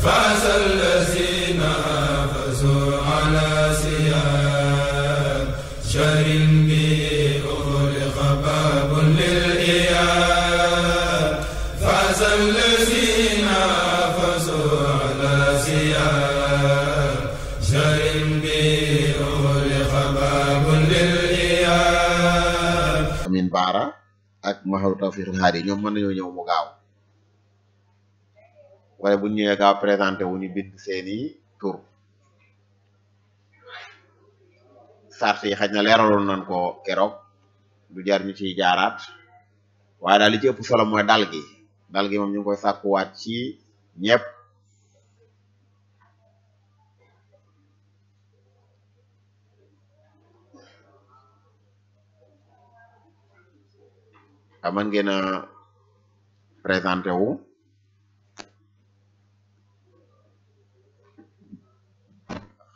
فاز الذين حافظوا على صيام شهر به أغلق باب للإيام فاز الذين حافظوا على صيام شهر به أغلق باب للإيام. Amin Baara ak Mahou Tawfiq Hadi ñoom mën nañoo ñëw mu gaaw wala bu ñu ñëwee gaaw présenté wu ñu bind seeni tur sart yi xaj na leeraloon nañ ko keroog du jar ñu ciy jaaraat waaye daal li ci ëpp solo mooy dal gi moom ñu ngi koy sàkkuwaat ci ñëpp man ngeen a présenté wu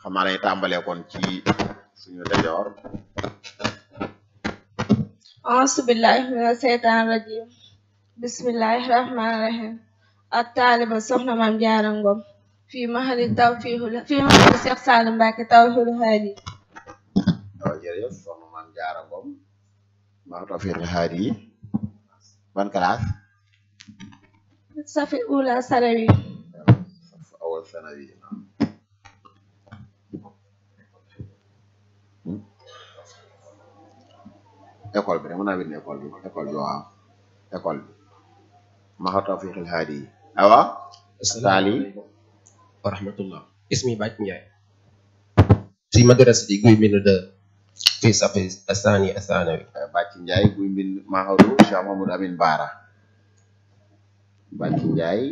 xam naa lay tàmbalee kon ci suñu dajoor auzu billahi mina seytaan rajim bismillahi rahmani rahim ak taaliba soxna Maam Jaara Ngom fii mahali Seex Saalim Mbàkke Tawfiqul Haadi. waaw jërëjëf soxna Maam Jaara Ngom Mahou Tawfiq Hadi ban classe safi ula sarawi awal sanawi école bi rek mën naa bind école bi waaw école bi Mahou Tawfiq Hadi awa Sali wa rahmatullah ismi Bac Ndiaye fi madrasati Guy Mbind de fi safi asani asanawi Bac Ndiaye Guy Mbind Mahou Cheikh Mamadou Amin Baara Bac Ndiaye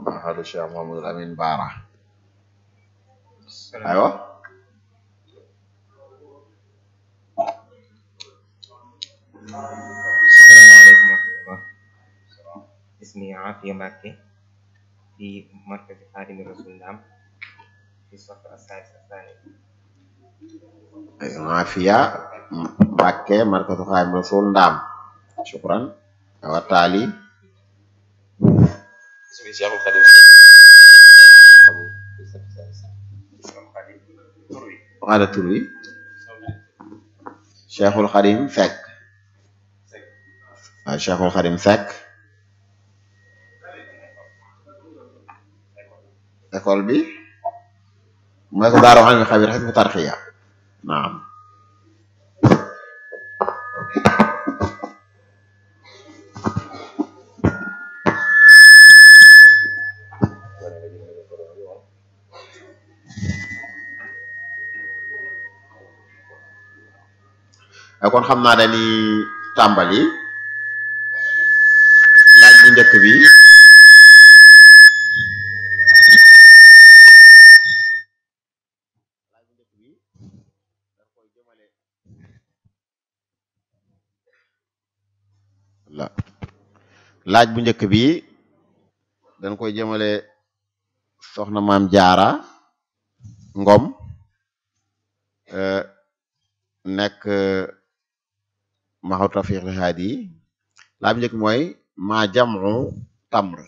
Mahou Cheikh Mamadou Amin Baara aywa Assalamualaikum warahmatullahi. Ismi Afia Mbacke di markaz Khadim Rasul Ndam di safar asais asani. Afia Mbacke markaz Khadim Rasul Ndam syukran wa taali ismi Cheikhul Khadim ada tur wi Cheikhul Khadim Seck waaw Cheikhul Khadim Seck école bi mooy ko Daaru Alimul Xabiir Hizbu Tarxiya naam kon xam naa dañuy tàmbali laaj bu njëkk bi laaj bu njëkk bi dañ koy jëmale soxna Maam Jaara Ngom nekk Mahou Tawfiq Hadi laaj bu njëkk mooy ma jamu tamr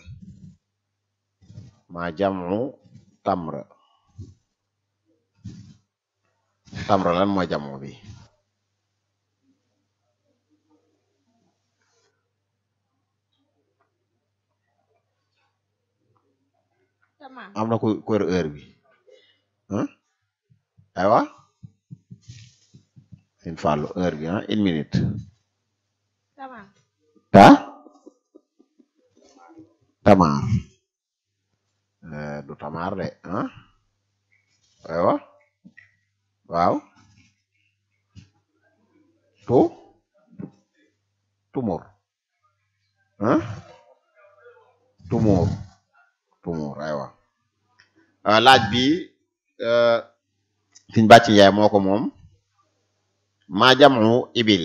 tamr lan mooy jamu bi am na ku wër heure bi aywa sin fallu heure bi 1 minute tamar du tamar de aywa waaw tumur aywa laaj bi Sëñ Bàcc Njaay moo ko moom ma jamu ibil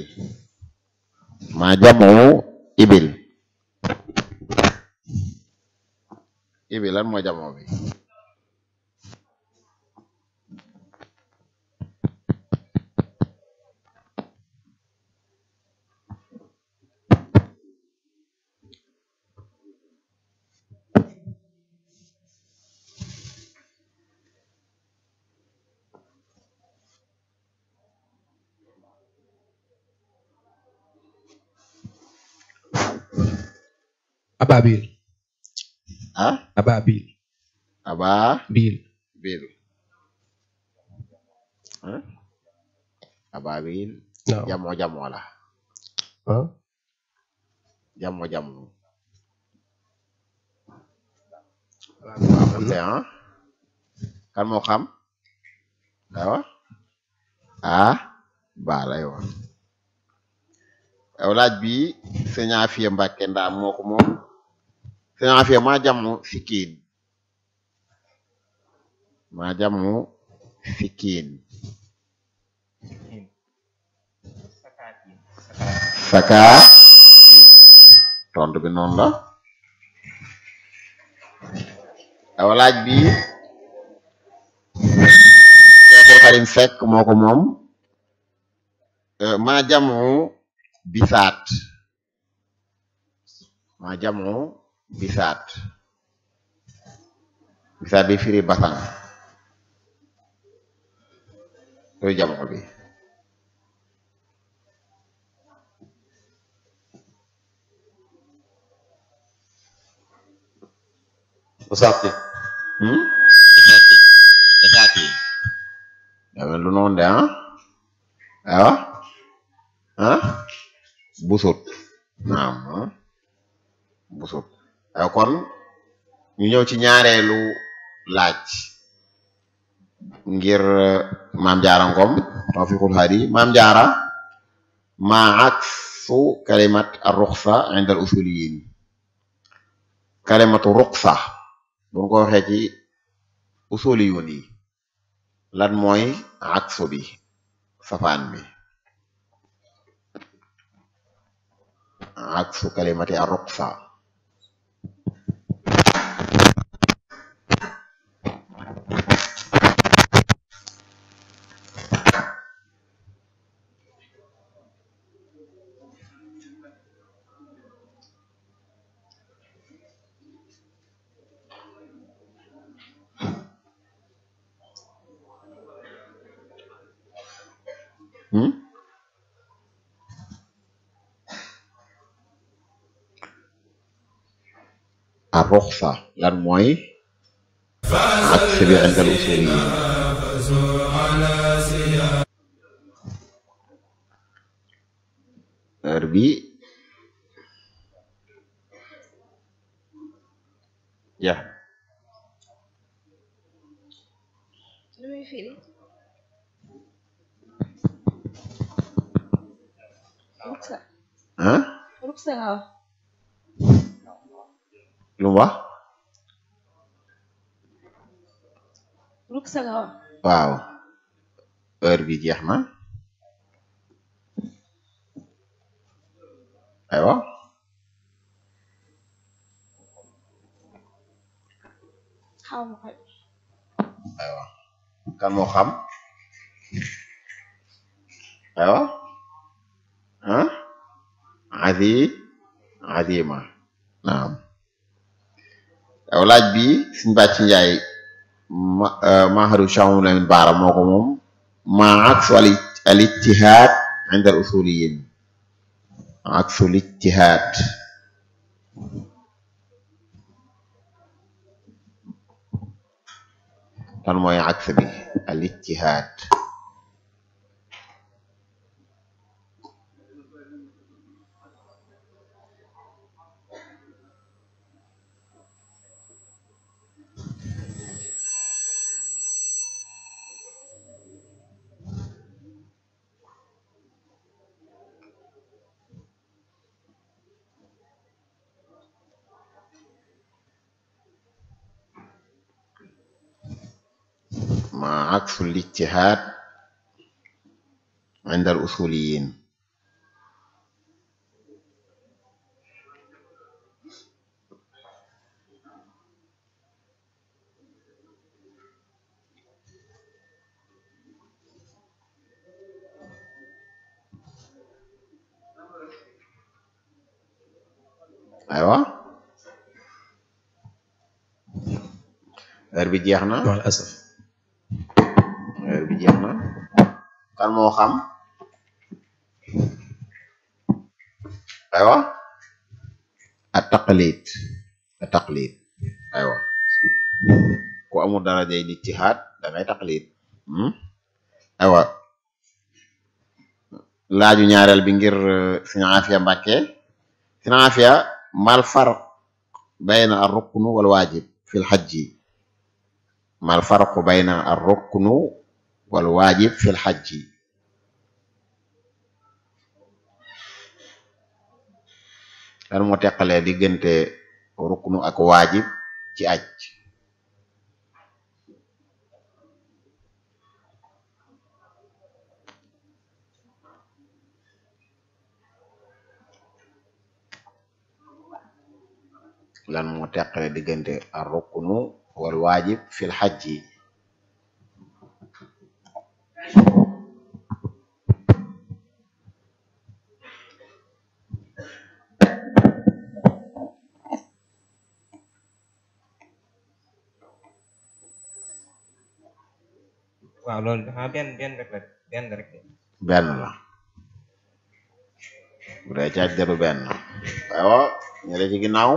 lan mooy jamu bi ababil ah ababil ababil bil ah ababil naam jamoo la ah jamoo am na ah kan moo xam aywa ah baa lay wax aw laaj bi sëñ Afiya Mbàkke Ndaam moo ko moom sëñ Afiya maa jamu fikkiin sakaa tontu bi noonu la aw laaj bi Seexul Xarim Sekk moo ko moom maa jamu bisaat bi firi basang loolu jamu bi Usati esaati dama lu noonu de aywa busut naam busut ay kon ñu ñëw ci ñaareelu laaj ngir maam jaara ngom tawfiqul hadi maam jaara ma aksu kalimat ar-ruxsa inda al-usuliyin kalimatu ruxsa buñ ko waxee ci usuliyun yi lan mooy aksu bi safaan bi aksu kalimati ar-ruxsa ar-ruxsa lan mooy aksu bi inda al-usuliyin heure bi ya lu muy firi ruksa ruksa nga wax lu mu wax ruksa nga wax waaw heure bi jeex na aywa xaw ma ko aywa kan moo xam aywa azima naam aw laaj bi suñ bàcc njaay mahadu Cheikh Lamin Baara moo ko moom ma aksu al ijtihaad inda al usuliyin aksu al ijtihaad kan mooy aks bi al ijtihaad ما عكس الاجتهاد عند الأصوليين أيوة heure bi jeex na mal asaf heure bi jeex na kan moo xam aywa at taqlid aywa ku amul darajay ijtihaad da ngay taqlid aywa laaju ñaareel bi ngir Sëriñ Aafiya Mbàkke Sëriñ Aafiya mal farq bayna ar-ruknu wal waajib fil hajji mal farq bayna ar-ruknu wal waajib fil hajji lan moo teqalee diggante ruknu ak waajib ci aj lan moo teqale diggante ar ruknu wal waajib fil hajji waaw loolu dafa benn rek la benn la bu dee ci aj deru benn waaw ñu la ci ginnaaw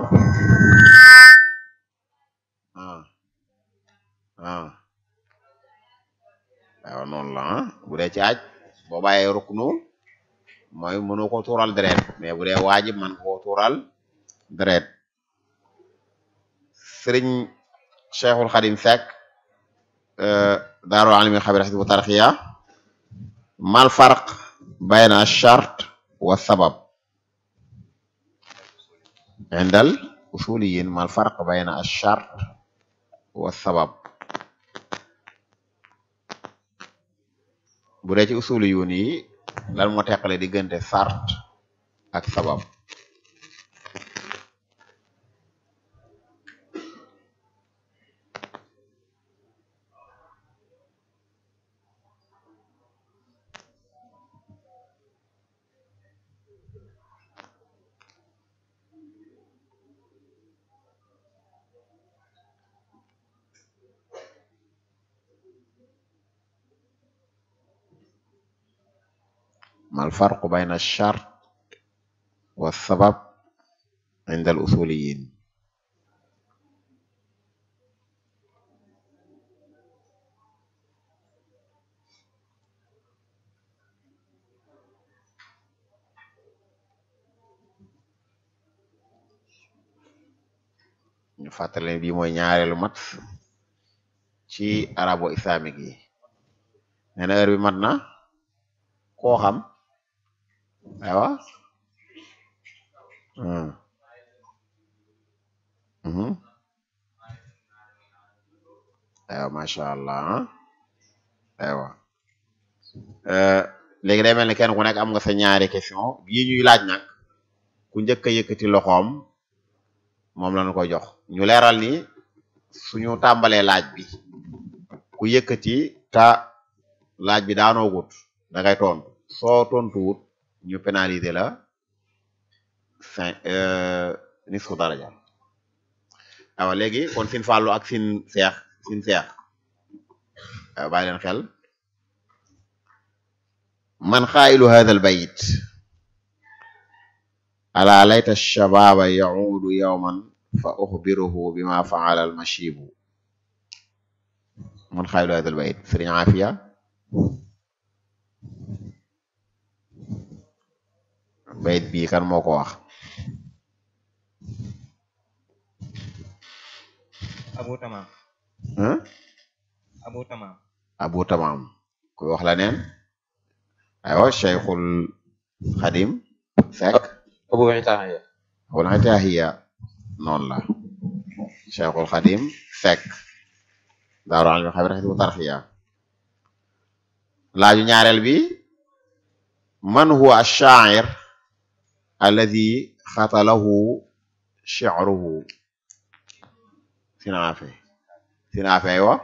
waaw noonu la bu dee ci aj boo bàyyee ruknu mooy mënu ko tuural deret mais bu dee waajib man ko tuural deret Sëriñ Cheikhul Xadim Seck daarul alimi xabir xisbu tarxiya mal farq bayna ash-shart wa sabab indal usuliyin mal farq bayna ash-shart wa sabab bu dee ci usuliyun yi lan moo teqale diggante sart ak sabab ما الفرق بين الشرط والسبب عند الأصوليين ñu fàttali bii mooy ñaareelu mat ci arabo islamique yi nee na heure bi mat na koo xam aywa aywa macha allah aywa léegi day mel ni kenn ku nekk am nga sa ñaari question bii ñuy laaj nag ku njëkk a yëkkati loxoom moom lañu koy jox ñu leeral ni suñu tàmbalee laaj bi ku yëkkati ta laaj bi daanoo gut da ngay tontu soo tontuwut ñu pénaliser la nisfu daraja awa léegi kon sin fàllu ak sin seex bàyyi leen xel man xaayilu hadha al bayt ala layta shababa yaudu yawman fa uxbiruhu bima faala al mashibu man xaayilu hadha al bayt Sëriñ Aafiya bayit bii kan moo ko wax Abu Tamam kuy wax la neen aywa Cheikhul Xadim Seck Abu Itahiya noonu la Cheikhul Xadim Seck daaru alimi xabir xisbu tarxiya laaju ñaareel bi man huwa ash-sha'ir alladi xatalahu shi'ruhu sinaafe aywa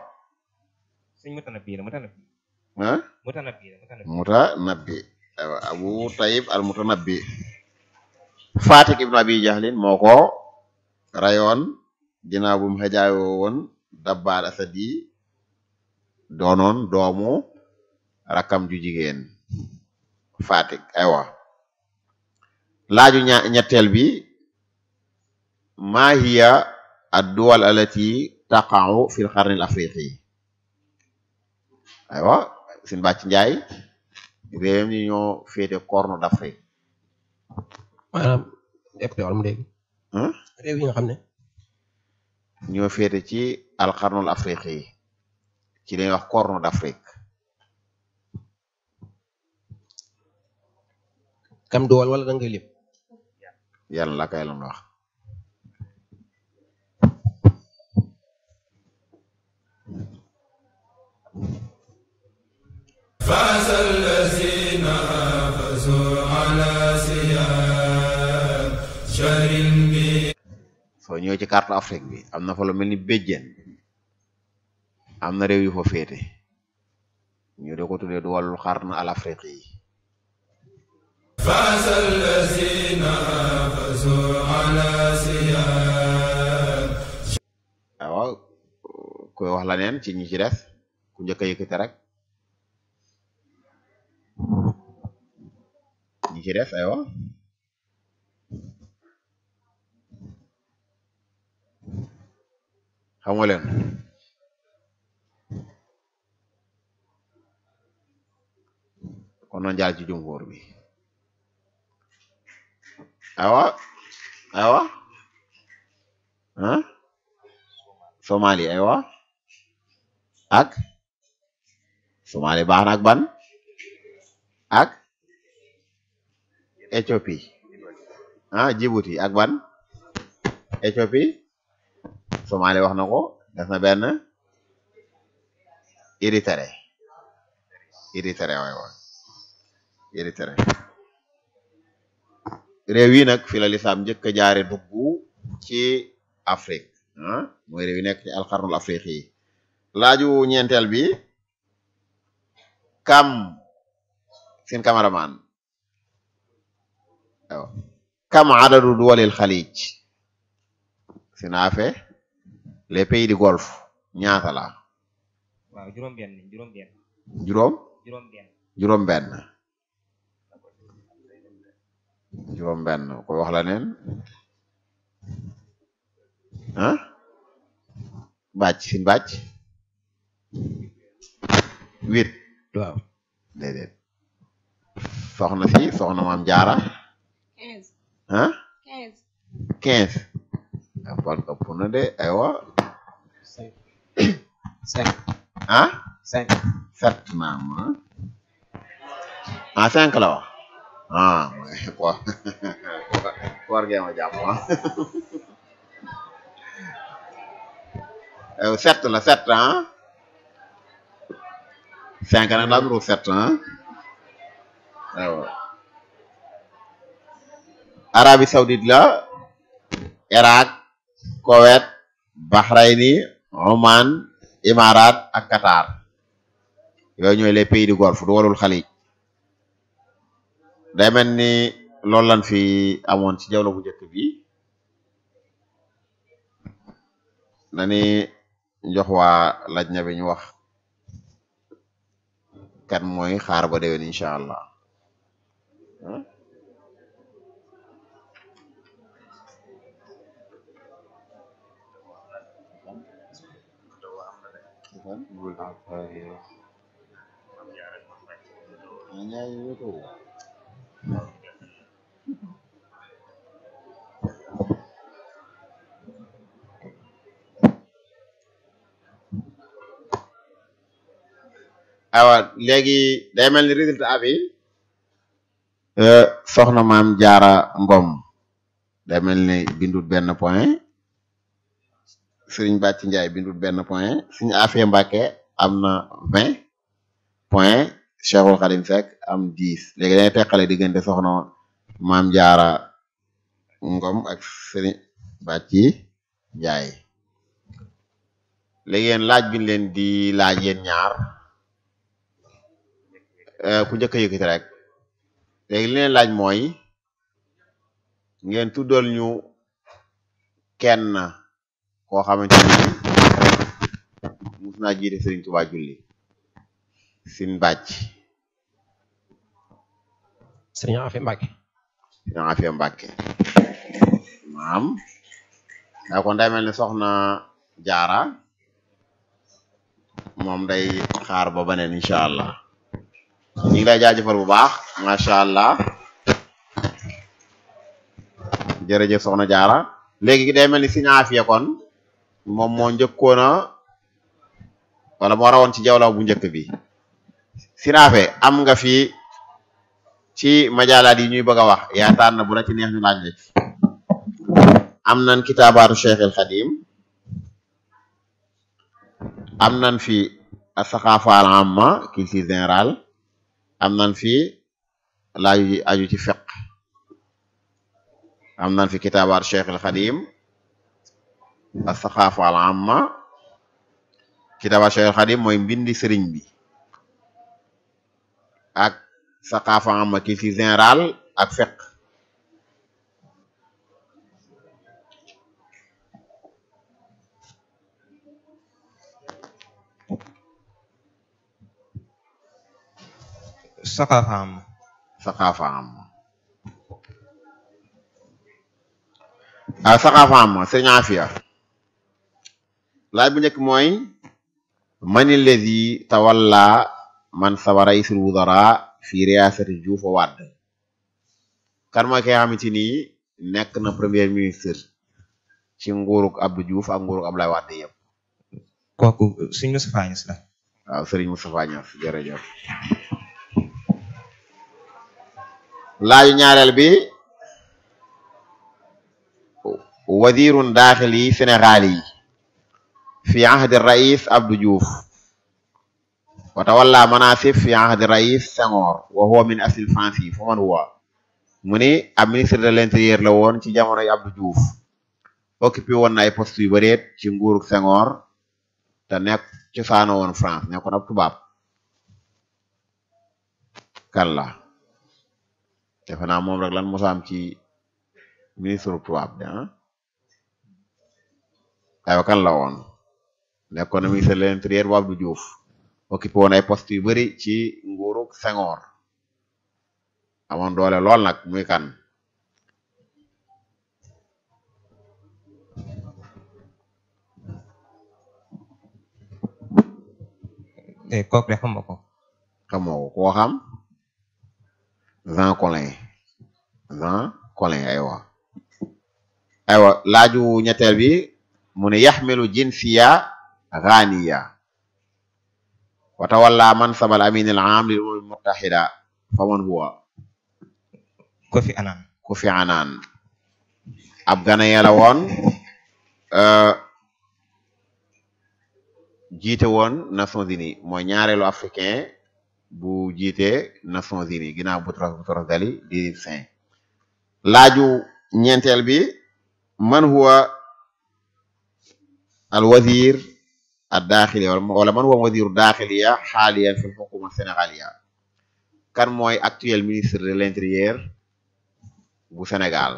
mutanabbi aywa Abu Tayyib al-Mutanabbi Fatik ibnu Abi Jahlin moo ko rayoon ginnaaw bu mu xejaayoo woon Dabbaal Asadi doonoon doomu rakam ju jigéen Fatik aywa laaju ñetteel bi ma hiya ad-duwal allati taqa'u fi al-qarn al-afriqi aywa Sëñ Bàcc Njaay réew ñi ñoo féete corne d'Afrique maanaam répété wala mu dégg réew yi nga xam ne ñoo féete ci al-qarn al-afriqi ci lañuy wax corne d'Afrique kam duwal wala da ngay lim yàlla la kay lam wax soo ñëwee ci carte Afrique bi am na fa lu mel ni béjjén am na réew yu fa féete ñu de ko tuddee duwalul qarn al afrique yi waaw koy wax la neen ci ñi ci des ku njëkk a yëkkati rek ñi ci des aywa xam nga leen kon noonu jaar ci jumhur bi aywa aywa Somali aywa ak Somali baax na ak ban ak Éthiopie Djibouti ak ban Éthiopie Somali wax na ko def na benn Érythrée aywa Érythrée réew yi nag fi la lislaam njëkk a jaare dugg ci Afrique mooy réew yi nekk ci alxarnul afrique yi laaju ñeenteel bi kam seen cameraman waaw kam adadu duwalil xalij seen afe les pays du golfe ñaata la waaw juróom-benn juróom-benn koy wax la neen bàcc sin bàcc 8 waaw déedéet soxna Maam Jaara 15 apal ëpp na de aywa 7 naam 5 la wax koor gee ma jàpp 7 la 7 5 nag laa duru 7 aywa Arabie Saoudite la Irak Koweït Bahreïn Oman Imarat ak Qatar yooyu ñooy les pays du golfe du walul xalij day mel ni loolu lan fi amoon ci jawla bu njëkk bi nani jox waa lajna bi ñu wax kan mooy xaar ba déwén incha allah awa léegi day mel ni résultat bi soxna Maam Jaara Ngom day mel ni bindut benn point Sëriñ Bàcc Njaay bindut benn point Sëriñ Afiya Mbàkke am na 20 point Cheikhul Khadim Seck am 10 léegi dañuy teqale diggante soxna Maam Jaara Ngom ak Sëriñ Bàcc Njaay léegi yéen laaj bi leen di laaj yéen ñaar ku njëkk a yëkkati rek léegi li leen laaj mooy ngeen tuddal ñu kenn koo xamante ni mus naa jiite Sëriñ Tuubaa julli Sëriñ Bàcc Sëriñ Afiya Mbàkke Sëriñ Afiya Mbàkke maam waaw kon day mel ni soxna Jaara moom day xaar ba beneen incha allah ñu ngi lay jaajëfal bu baax macha allah jërëjëf soxna Jaara léegi day mel ni Sëriñ Aafiya kon moom moo njëkkoona wala moo rawoon ci jawlaw bu njëkk bi Sëriñ Aafiya am nga fi ci majaalaat yi ñuy bëgg a wax yaakaar na bu la ci neex ñu laaj la ci am nañ kitaabaatu Cheikh El Khadim am nañ fi as-saqaafa al-amma culture générale am nañ fi laaju aju ci fiqh am nañ fi kitaabaatu Cheikh El Khadim as-saqaafa al-amma kitaabaatu Cheikh El Khadim mooy mbindi sëriñ bi ak saqaafa amma culture générale ak fiqh saqaafa am saqaafa am Sëriñ Aafiya laaj bu njëkk mooy man alladi tawalla mansaba raisul wudara fi riasati Diouf wa Wade kan mooy ki nga xamante ni nekk na premier ministre ci nguurug Abdou Diouf ak nguurug Abdoulaye Wade yëpp kooku Sëriñ Moustapha Niasse la waaw Sëriñ Moustapha Niasse jërëjëf laaju ñaareel bi wadirun daaxili Sénégal yi fi ahdi rais Abdou Diouf wa tawalla manasib fi ahdi rais Senghor wa huwa min asil fansi fa man huwa mu ni ab ministre de l'intérieur la woon ci jamonoy Abdou Diouf occupé woon na ay poste yu bëreet ci nguurug Senghor te nekk cosaano woon France nekkoon ab tubaab kan la defe naa moom rek lan mosaam ci ministre tubaab de aywa kan la woon nekkoon na ministre de l'intérieur bu Abdou Diouf occupé woon ay poste yu bëri ci nguurug Senghor amoon doole lool nag muy kan kooku de xam nga ko xamoo ko koo xam Jean Collin aywa laaju ñetteel bi mu ne yaxmilu jinsiya ghaniya wa tawalla mansab al amin al am lil umam al muttahida fa man huwa Kofi Annan ab Ghanéen la woon jiite woon Nations Unies mooy ñaareelu africain bu jiite Nations Unies ginnaaw Boutros Ghali di Saint laaju ñeenteel bi man huwa al wazir ad daxili wala man huwa wazir daxiliya xaaliyan fi xukuma sénégaliya kan mooy actuel ministre de l'intérieur bu Sénégal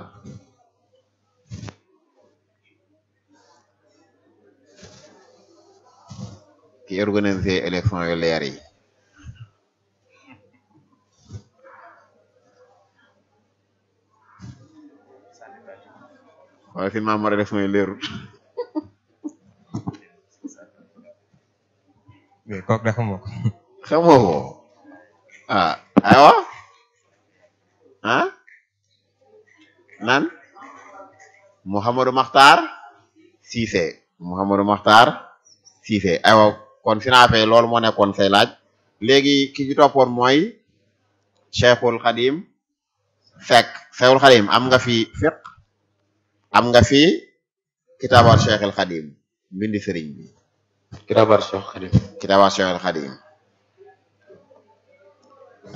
ki organisé élection yu leer yi waaye si membre élection yu leerul kooku de xamoo ko xamoo ko aywa nan Mouhamadou Makhtar Cissé aywa kon si naa fee loolu moo nekkoon say laaj léegi ki ci toppoon mooy Cheikhul Khadim Seck Cheikhul Khadim am nga fi fiqh am nga fi kitaabar Cheikhul Khadim mbindi sëriñ bi kitaabar Cheikhul Khadim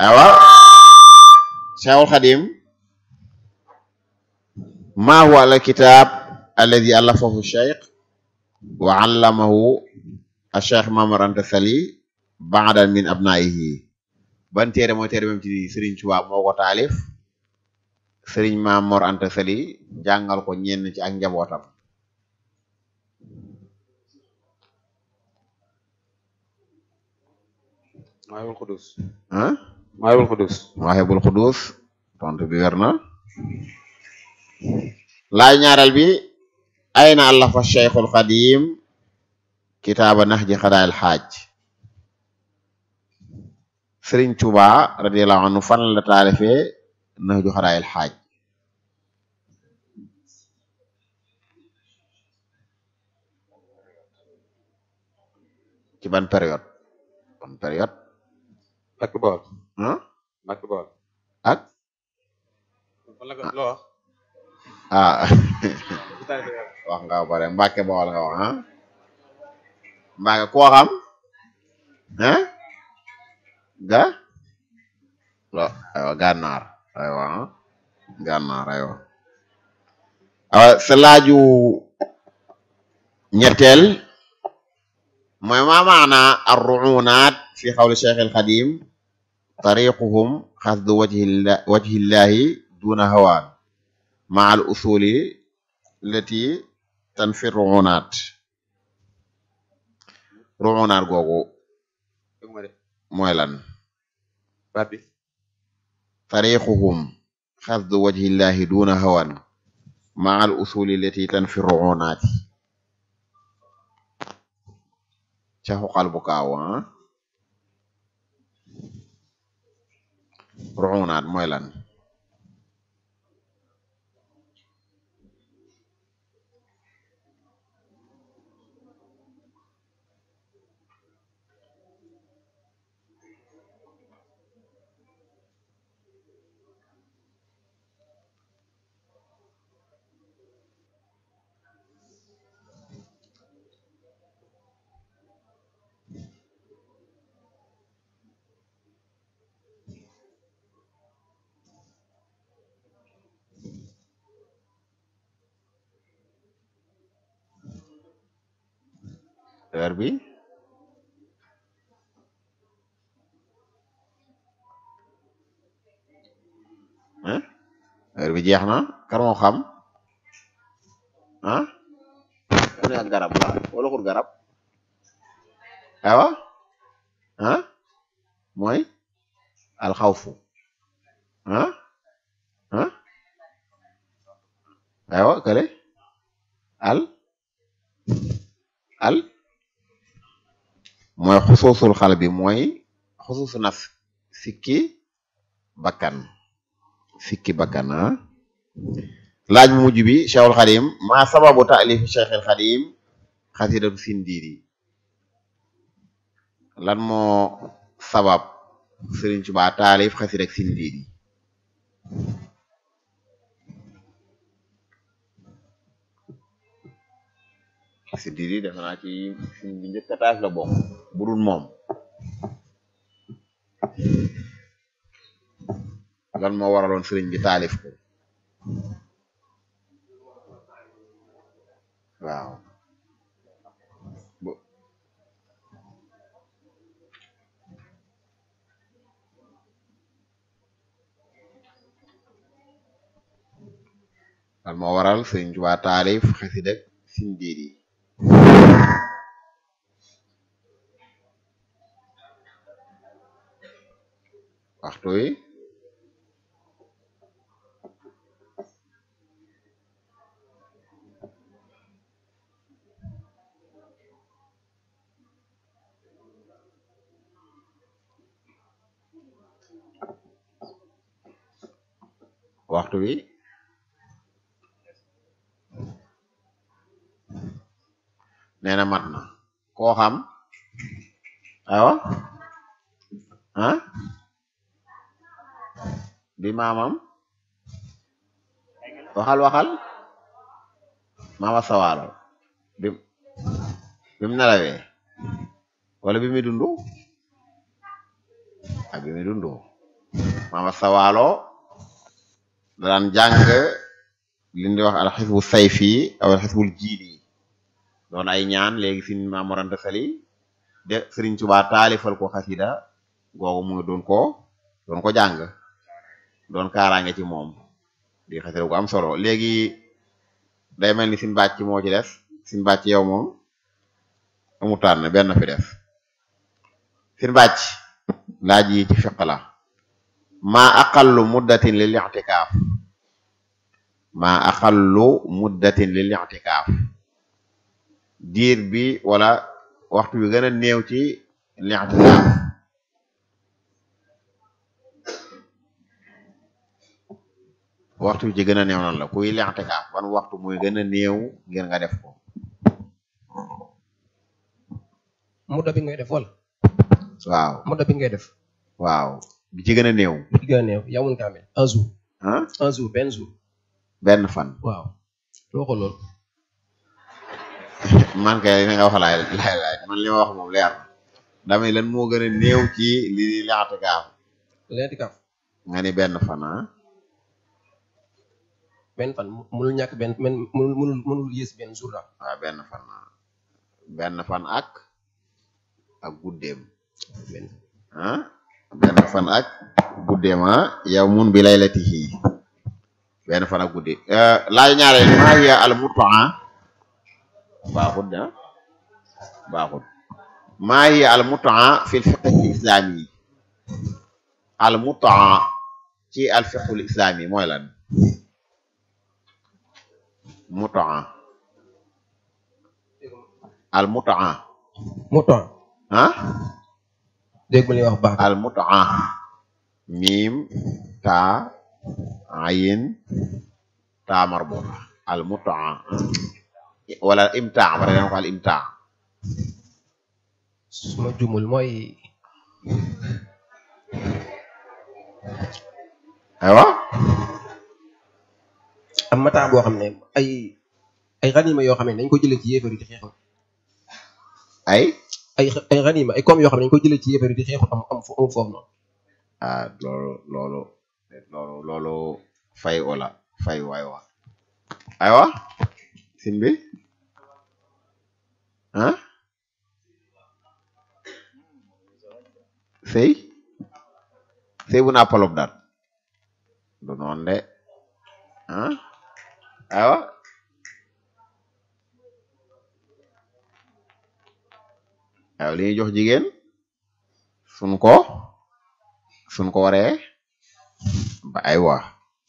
aywa Cheikhul Khadim ma huwa al kitab alladhi allafahu Cheikh wa allamahu Cheikh Mamar Anta Sali ba'dan min abnaihi ban téere mooy téere moom ci Serigne Touba moo ko taalif Serigne Mamar Anta Sali jàngal ko ñenn ci ak njabootam Mawaahibul Quddus tontu bi wér na laaj ñaareel bi ayna allafa Cheikhul Xadim kitaaba Nahji Qadaa'il Haaj Sëriñ Tuubaa radiyallahu anhu fan la taalifee Nahju Qadaa'il Haaj ci ban période Mbàkke Bawol ah Mbàkke Bawol ak wala loo wax wax nga bare Mbàkke Bawol nga wax Mbàkke koo xam ga lo aywa gànnaar aywa gànnaar aywa sa laaju ñetteel mooy ma maana ar-ru'unaat fi xawli Cheikh al-Xadim tariquhum xasdu wajhillahi duna hawaan ma al usuli lati tanfi ru'unaat googu mooy lan tariquhum xasdu wajhillahi duna hawaan ma al usuli lati tanfi ru'unaat ca xuqal bu kaaw ruunaat mooy lan heure bi heure bi jeex na kan moo xam ku ne ak garab la wala xul garab aywa mooy alxawfu aywa kale mooy xusuusul xal bi mooy xusuusu naf sikki bakkan laaj bu mujj bi Cheikhul Xadim ma sababu taalif Cheikhul Xadim xasidatu Sindiidi lan moo sabab Sëriñ Tuubaa taalif xasida ak Sindiidi Sindiidi defe naa ci sin bi njëkk a taalif la bokk bu dul moom lan moo waraloon sëriñ bi taalif ko waaw lan moo waral sëriñ Tuubaa taalif xasida ak Sindiidi waxtu wi nee na mat na koo xam awa bi maamam waxal maama sawaalo bi mu nelawee wala bi muy dundu ak bi muy dundu maama sawaalo daan jàng li ñuy wax alxisbu sayfi aw alxisbul jiili doon ay ñaan léegi fi Maam Mor Anta Sali de Sëriñ Tuubaa taalifal ko xasida googu mu doon ko jàng doon kaaraange ci moom di xasida gu am solo léegi day mel ni sin bàcc moo ci des sin bàcc yow moom amu tànn benn fi def sin bàcc laaj yi ci fiq la maa aqallu muddatin lil i'tikaaf ma aqallu muddatin lil i'tikaaf diir bi wala waxtu bi gën a néew ci i'tikaaf waxtu bi ci gën a néew noonu la kuy i'tikaaf ban waxtu muy gën a néew ngir nga def ko mudda bi ngay def wala waaw mudda bi ngay def waaw bi ci gën a néew bi ci gën a néew yawmun kaamil un jour ah un jour benn jour benn fan waaw loo ko loolu man kay li nga wax laay man li ma wax moom leer damay lan moo gën a néew ci li i'tikaaf l'intikaaf nga ni benn fan ah benn fan mënul ñàkk benn mënul yées benn jour daal waaw benn fan ak guddeem ah benn fan ak guddeem ah yawmun bi laylatihi benn fan ak guddi laaj ñaareel maa hiya al mut'a baaxut ah baaxut maa hiya al mut'a fi al fiqh al islami al mut'a ci al fiqh al islami mooy lan mut'a al mut'a mut'a ah dégg ma li wax baax al mut'a miim taa ayin taa marbuta al mut'a wala imtaa wala dana ko al imtaa suma jumul mooy aywa am mataa boo xam ne ay ganima yoo xam ne dañ ko jëlee ci yéefar yi di xeexu ay ganima ay comme yoo xam ne dañ ko jëlee ci yéefar yi di xeexu am foofu noonu ah loolu fay wala fay aywa aywa sin bi ah sëy bu nàppalub daal du noonu de ah aywa aywa li ñuy jox jigéen suñ ko waree ba aywa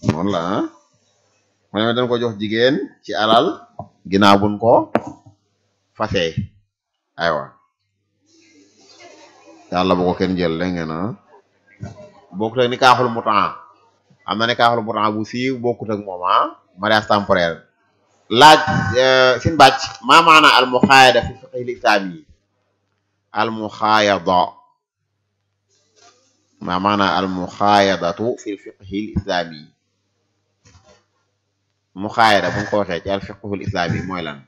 noonu la ah mu ne dañ ko jox jigéen ci alal ginnaaw buñ ko fasee aywa yàlla bu ko kenn jël dégg ngeen ah bokkut ak nikaaxul mutaa am na nikaaxul mutaa bu siiw bokkut ak moom ah mariage temporaire laaj sin bàcc maa maana al muxaayada fi fiqhil islaami al muxaayada maa maana al muxaayadatu fi fiqhil islaami muxaayada bu ñu ko waxee ci al fiqhul islaami mooy lan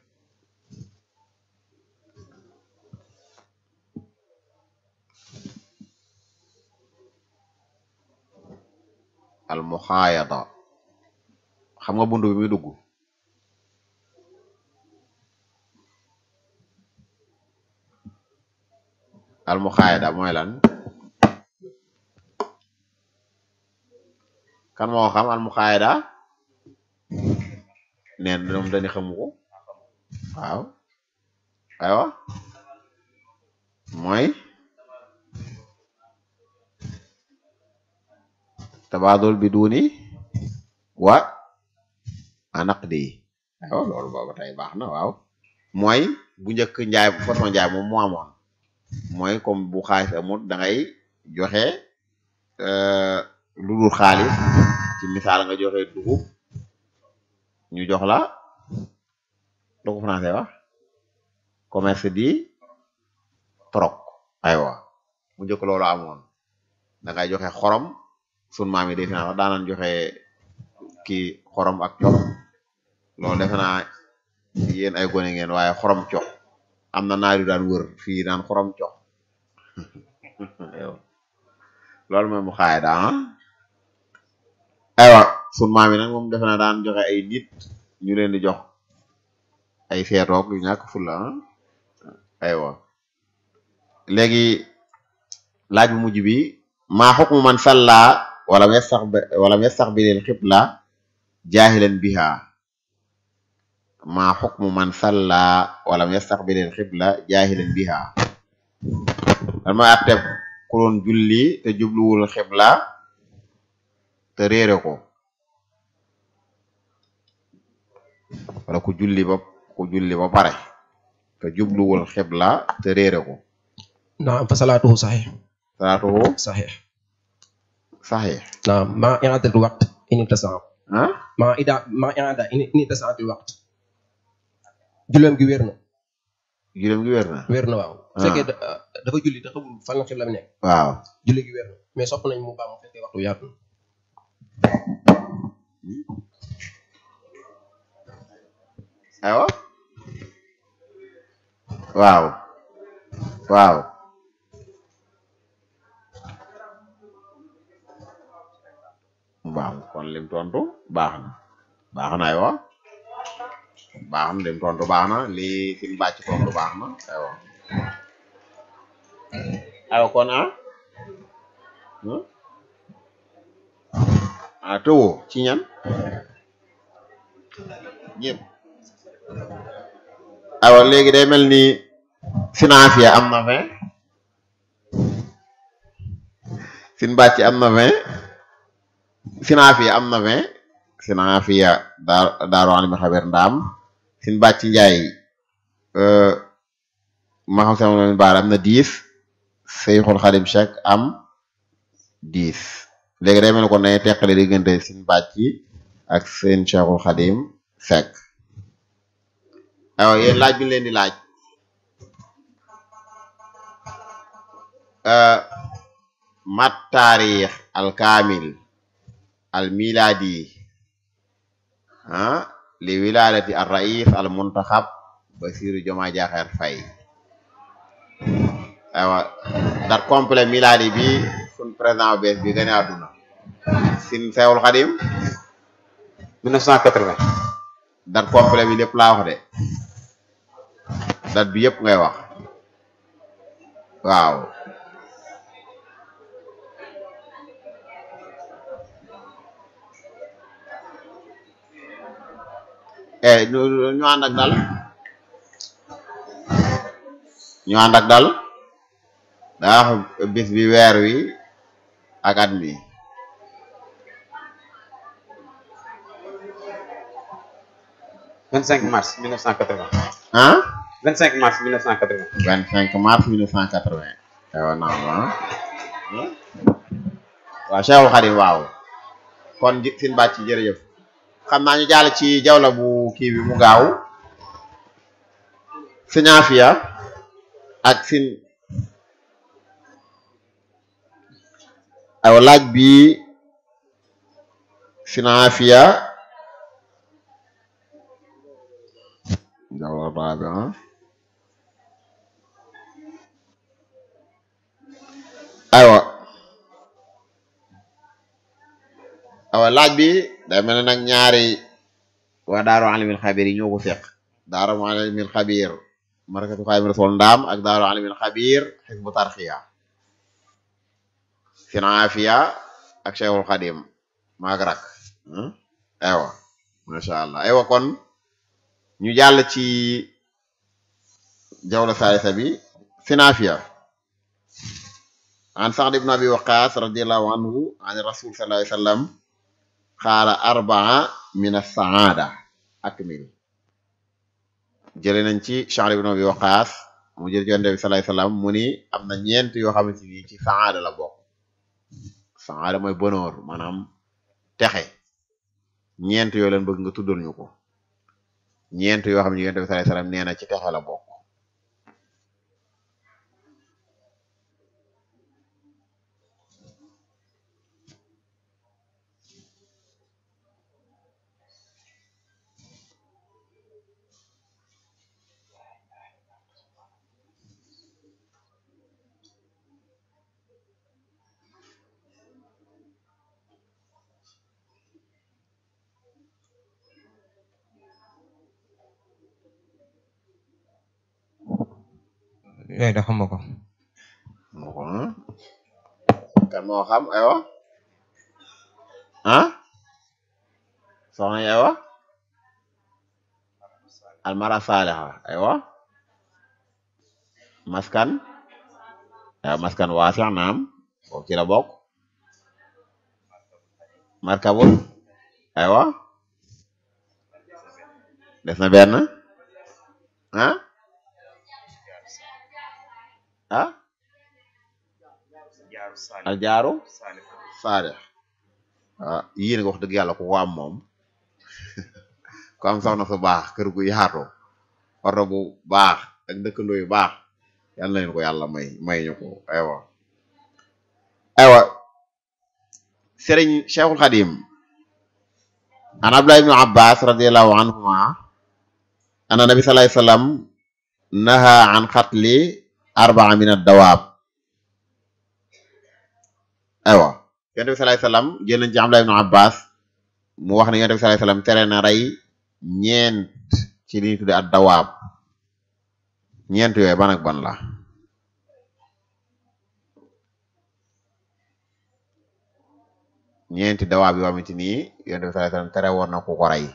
al muxaayada xam nga buntu bi muy dugg al muxaayada mooy lan kan moo xam al muxaayada neen ñoom dañu xamu ko waaw aywa mooy tabaadul biduni wa anaqdi aywa loolu booba tey baax na waaw mooy bu njëkk njaay façon njaay moom moo amoon mooy comme bu xaalis amul da ngay joxe lu dul xaalis ci misaal nga joxe dugub ñu jox la lu ko français wax commerce di troc aywa bu njëkk loolu amoon da ngay joxe xorom sun maam yi defe naa daanan joxe kii xorom ak cox loolu defe naa yéen ay gone ngeen waaye xorom cox am na naar yu daan wër fii naan xorom cox loolu mooy mu xaay daa aywa sun maam yi nag moom defe naa daan joxe ay nit ñu leen di jox ay seetoog yu ñàkk fulla aywa léegi laaj bu mujj bi maa xukmu man salla walam yastaqbilil xibla jaahilan biha maa xukmu man salla walam yastaqbilil xibla jaahilan biha lan mooy atteb ku doon julli te jubluwul xibla te réere ko wala ku julli ba pare te jubluwul xibla te réere ko naam fa salaatuhu saxiix salaatuhu saxiix saxiix naam maa i'aadatil waqt in ittasa'a ah maa i'aada in ittasa'atil waqt julleem gi wér na julleem gi wér na waaw bu fekkee dafa julli te xamul fan la xibla bi nekk waaw julli gi wér na mais sopp nañ mu baax mu fekkee waxtu yaatu na aywa waaw waaw kon lim tontu baax na aywa baax na lim tontu baax na lii fi mu bàcc tontu baax na aywa kon tëwoo ci ñan ñëpp aywa léegi day mel ni Sinafia am na 20 sin bàcc am na 20 Sinafia am na 20 Sinafia daaru alimul xabiir ndaam sin bàcc njaay ma xam sama lamin baar am na 10 Seyxul Xadim Cheikh am 10 léegi day mel ni kon dañuy teqale diggante sin bàcc ak seen Cheikhul Xadim Seck aywa yéen laaj bi leen di laaj mat taarix al kaamil al miladi li wiladati ar rais al muntaxab Bassirou Diomaye Diakhar Faye aywa date complet miladi bi sun président bees bi gane àdduna sin Cheikhul Xadim 1980 date complet bi lépp laa wax de date bi yëpp ngay wax waaw ñu ànd ak dal daa wax bis bi weer wi ak at mi 25 mars 1980 25 mars 1980 25 mars 1980 aywa naam waaw Cheikhul Khadim waaw kon sin bàcc jërëjëf xam naa ñu jàll ci jawla bu kii bi mu gaaw Sinafia ak sin aywa laaj bi Sinafia jawla raabi aywa laaj bi day mel ne nag ñaari waa daaru alimil xabir yi ñoo ko seq daaru alimil xabir markatu Xaadimu Rasuul ndaam ak daaru alimil xabir xisbu tarxiya Sinafia ak Cheikhul Xadim maag rak aywa masha Allah aywa kon ñu jàll ci jawla salisa bi Sinafia an Sa'd ibn Abi Waqqas radiyallahu anhu an rasul sallallahu alayhi wa sallam xaala arbaa min as-saada akmil jële nañ ci Sa'd ibn Abi Waqqas mu jël ci Yonent bi sallallahu alayhi wa sallam mu ni am na ñeent yoo xamante ni ci saada la bokk saada mooy bonheur maanaam texe ñeent yoo leen bëgg nga tuddal ñu ko ñeent yoo xam ne Yonent bi sallallahu alayhi wa sallam nee na ci texe la bokk yooyu da xamuma ko kan moo xam aywa soxna yi aywa almara saaliha aywa maskan maskan waasi naam boobu ci la bokk markabul aywa des na benn ah ah al jaaru saalix ah yii nga wax dëgg yàlla ku ko am moom ku am soxna su baax kër gu yaatu oto bu baax ak dëkkandoo yu baax yal na leen ko yàlla may ñu ko aywa sëriñ Cheikhul Xadim an Abdullah ibnu Abbas radiallahu anhuma anna nabi sallallahu alayhi wasallam naha an xatli arbaa min ad-dawaab aywa yonent bi sallallahu alayhi wasallam jël nañ ci Abdullah ibnu Abbas mu wax ne yonent bi sallallahu alayhi wasallam tere na rey ñeent ci li ñu tudde ad-dawaab ñeent yooyu ban ak ban la ñeenti dawaab yoo xamante ni yonent bi sallallahu alayhi wasallam tere woon na ku ko rey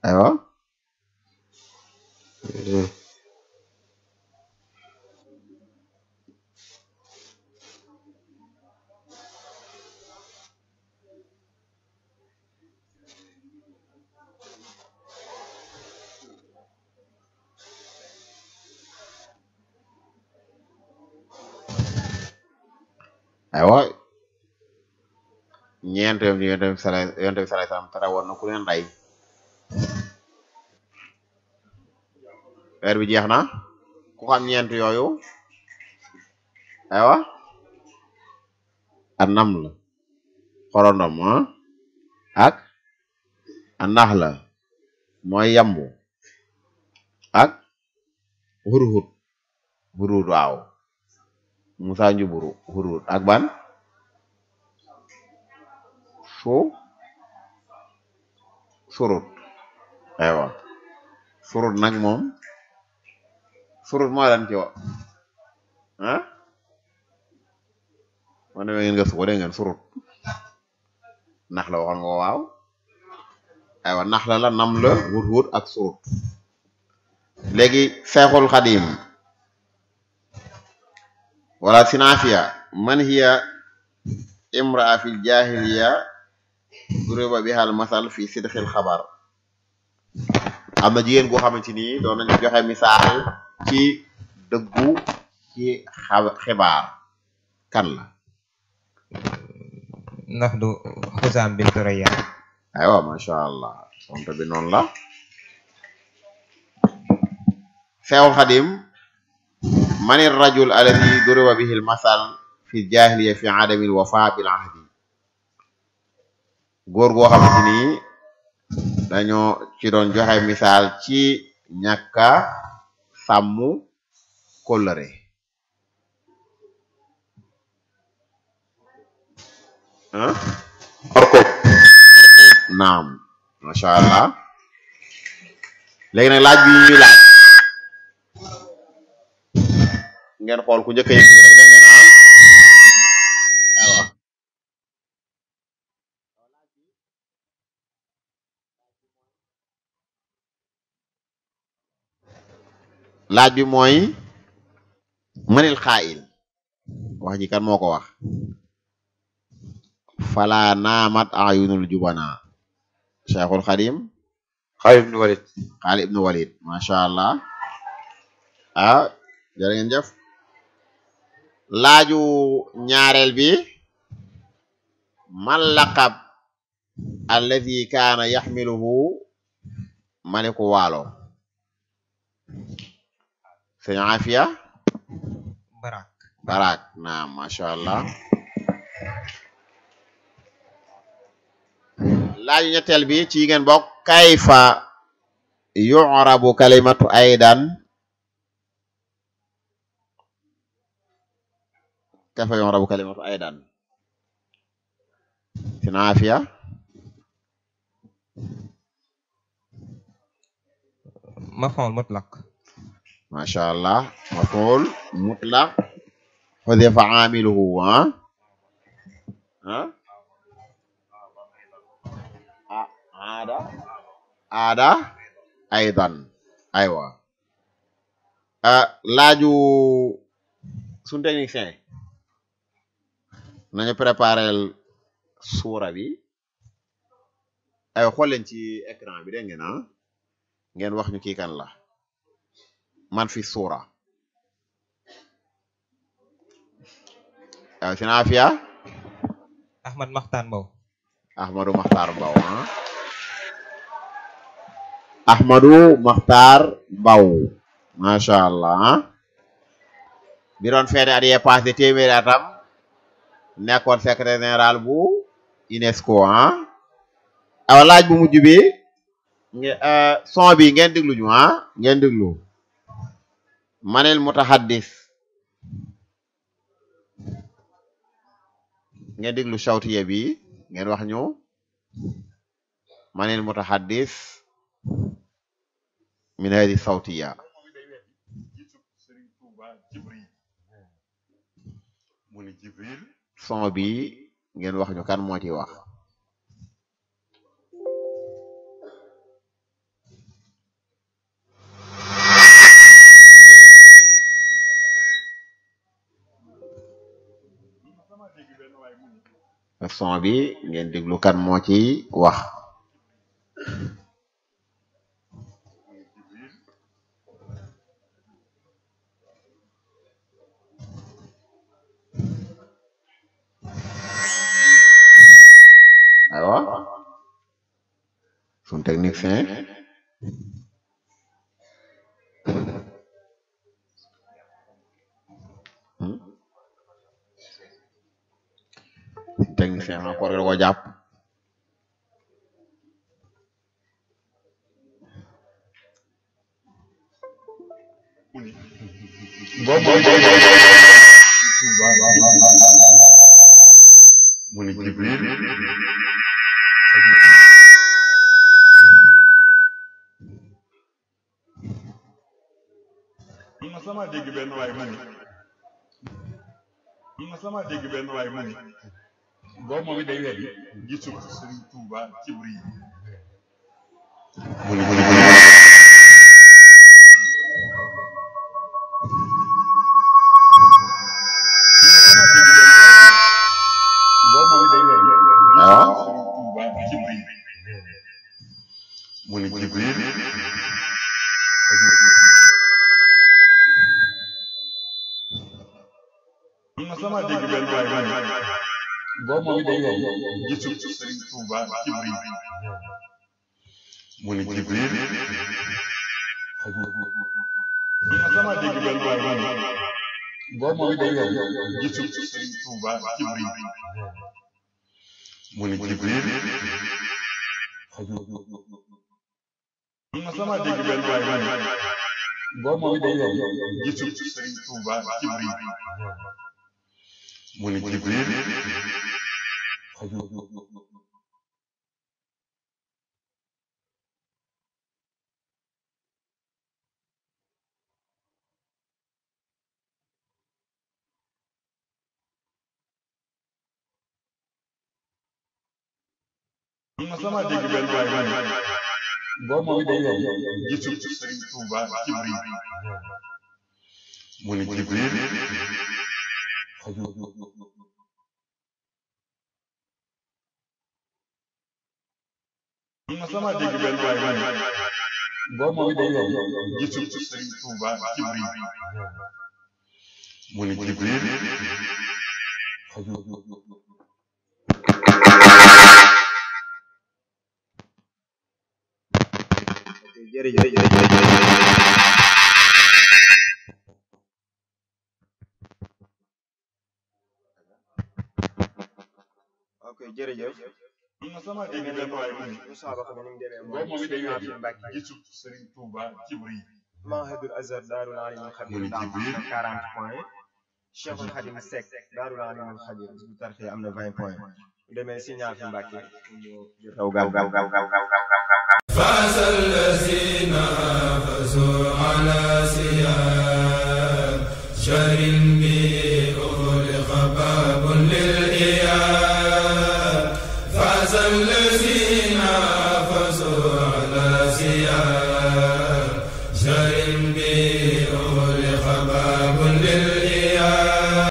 aywa aywa ñeent yoom ci yonent bi sallallahu alayhi wasallam tere woon na ku leen rey weer bi jeex na ku xam ñeent yooyu aywa an naml xorondom ak an naxla mooy yambu ak hurhut hurhut waaw Musa njuburu hurhut ak ban surut aywa surut nag moom surut mooy lan ci wa ma ne ngeen nga suko de ngeen surut nax la waxoon nga waaw aywa nax la nam la hurhut ak surut léegi Seexul Xadim wala sinafiya man hiya imraa fil jahiliya duriba bihal masal fi sidxil xabar am na jigéen goo xamante ni doon nañu joxe misaal ci dëggu ci xibaar kan la ndax du Xusaam bintu Rayyan aywa masha Allah tontu bi noonu la Seexul Xadim manir rajul alladhi duriba bihil masal fi jahiliya fi adamil wafa bil ahdi góor goo xamante ni dañoo ci doon joxe misaal ci ñàkka sàmm kóllëre naam masha Allah léegi nag laaj bi ñuy laaj ngeen xool ku njëkk yëg rek dégg ngeen aywa laaj bi mooy manil xaayil wax ji kan moo ko wax fala naamat ayunul jubana Cheikhul Xadim Xaalid ibnu Walid masha Allah jërë ngeen jëf laaju ñaareel bi man laqab alladi kaana yaxmiluhu maliku waalo sëñ Afia barak naam masha Allah laaju ñetteel bi ci ngeen bokk kayfa yu'rabu kalimatu aydan kayfa yu'rabu kalimatu aydan sëñ Afia maf'ul mutlaq masha Allah maf'ul mutlaq hudifa amiluhu aada aydan aywa laaju suñu technicien nañu préparel suura bi ay xool leen ci écran bi dégg ngeen ngeen wax ñu kii kan la man fi suura waaw sina Afia Ahmad Makhtar Mbow. Ahmadou Makhtar Mbow Ahmadou Makhtar Mbow masha Allah bi doon feete at yee passé téeméeri atam nekkoon secrétaire général bu UNESCO awa laaj bu mujj bi son bi ngeen déglu ñu ngeen déglu manil mutahaddis ngeen déglu shawtiya bi ngeen wax ñu manil mutahaddis min hadi sawtiya son bi ngeen wax ñu kan moo ci wax son bi ngeen déglu kan moo ci wax aywa suñu technicien technicien ma ko ko jàpp muni Jibril ma sama dégg benn waay mu ni boo moom it day weddi gisul Sëriñ Tuuba Jibril muni Jibril ma sama dégg benn waay boo moom it day weddi gisul Sëriñ Tuuba Jibril muni Jibril ma sama dégg benn waay boo moom it day weddi gisul Sëriñ Tuuba Jibril muni Jibril ma sama dégg benn waay boo moom it day weddi gisul Sëriñ Tuuba Jibril muni Jibril ma sama dégg benn waay boo moom it day weddi gisul Sëriñ Tuuba Jibril muni Jibril ma sama dégg benn waay boo moom it day weddi gisul Sëriñ Tuuba Jibril muni Jibril ok jërëjëf ma sama dégg benn waay mu ni musaabaqa bi ni mu demee boo moom it day weddi gisul Sëriñ Tuuba Jibril Mahadul Azhar Daarul Alimul Xabir muni Jibril 40 points Cheikhul Khadim Seck Daarul Alimul Xabir bu tarxee am na 20 points bu demee si ñaar fi Mbàkke raw gaaw فاز الذين فازوا على سياب شهر به أغلق باب للإياب فاز الذين فازوا شر